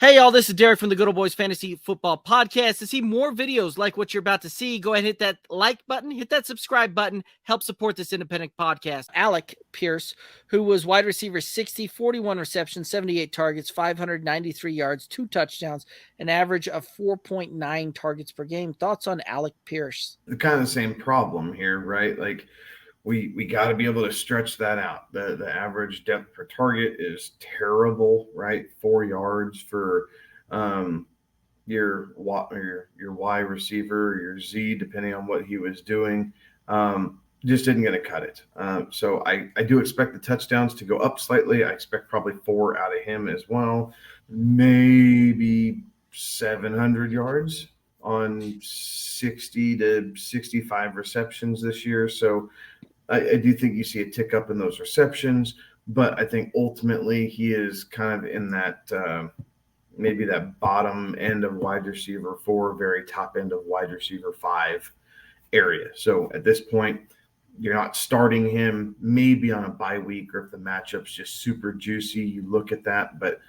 Hey, y'all, this is Derek from the Good Old Boys Fantasy Football Podcast. To see more videos like what you're about to see, go ahead and hit that like button, hit that subscribe button, help support this independent podcast. Alec Pierce, who was wide receiver 60, 41 receptions, 78 targets, 593 yards, 2 touchdowns, an average of 4.9 targets per game. Thoughts on Alec Pierce? Kind of the same problem here, right? Like we got to be able to stretch that out. The average depth per target is terrible, right? 4 yards for um, your Y receiver, or your Z, depending on what he was doing. Just didn't going to cut it. So I do expect the touchdowns to go up slightly. I expect probably 4 out of him as well, maybe 700 yards on 60 to 65 receptions this year. So I do think you see a tick up in those receptions, but I think ultimately he is kind of in that maybe that bottom end of wide receiver 4, very top end of wide receiver 5 area. So at this point, you're not starting him maybe on a bye week, or if the matchup's just super juicy, you look at that. But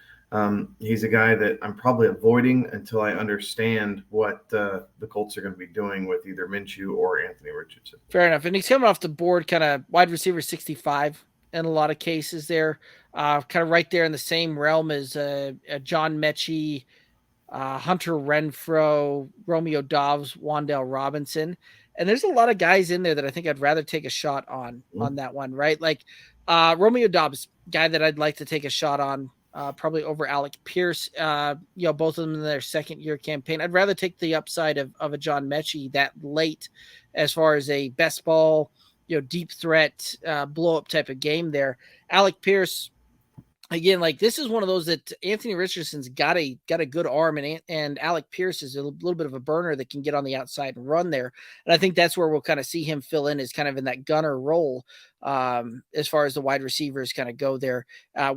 he's a guy that I'm probably avoiding until I understand what the Colts are going to be doing with either Minshew or Anthony Richardson. Fair enough. And he's coming off the board, kind of wide receiver 65 in a lot of cases there, kind of right there in the same realm as John Mechie, Hunter Renfrow, Romeo Dobbs, Wandale Robinson. And there's a lot of guys in there that I think I'd rather take a shot on that one, right? Like Romeo Dobbs, guy that I'd like to take a shot on, probably over Alec Pierce. Both of them in their second year campaign. I'd rather take the upside of a John Mechie that late as far as a best ball, deep threat, blow up type of game there. Alec Pierce, again, like this is one of those that Anthony Richardson's got a good arm, and Alec Pierce is a little bit of a burner that can get on the outside and run there. And I think that's where we'll kind of see him fill in, is kind of in that gunner role as far as the wide receivers kind of go there,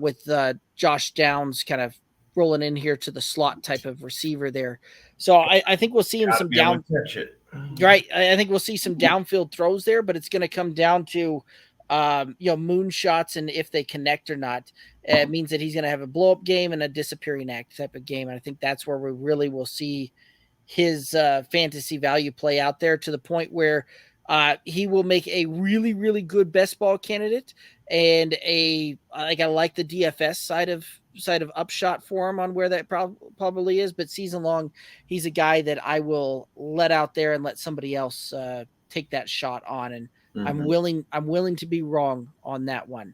with Josh Downs kind of rolling in here to the slot type of receiver there. So I think we'll see him some down. Catch it. Right. I think we'll see some downfield throws there, but it's going to come down to moonshots and if they connect or not. It means that he's going to have a blow up game and a disappearing act type of game. And I think that's where we really will see his fantasy value play out there, to the point where he will make a really, really good best ball candidate, and I like the DFS side of upshot for him on where that probably is. But season long, he's a guy that I will let out there and let somebody else take that shot on. And I'm willing to be wrong on that one.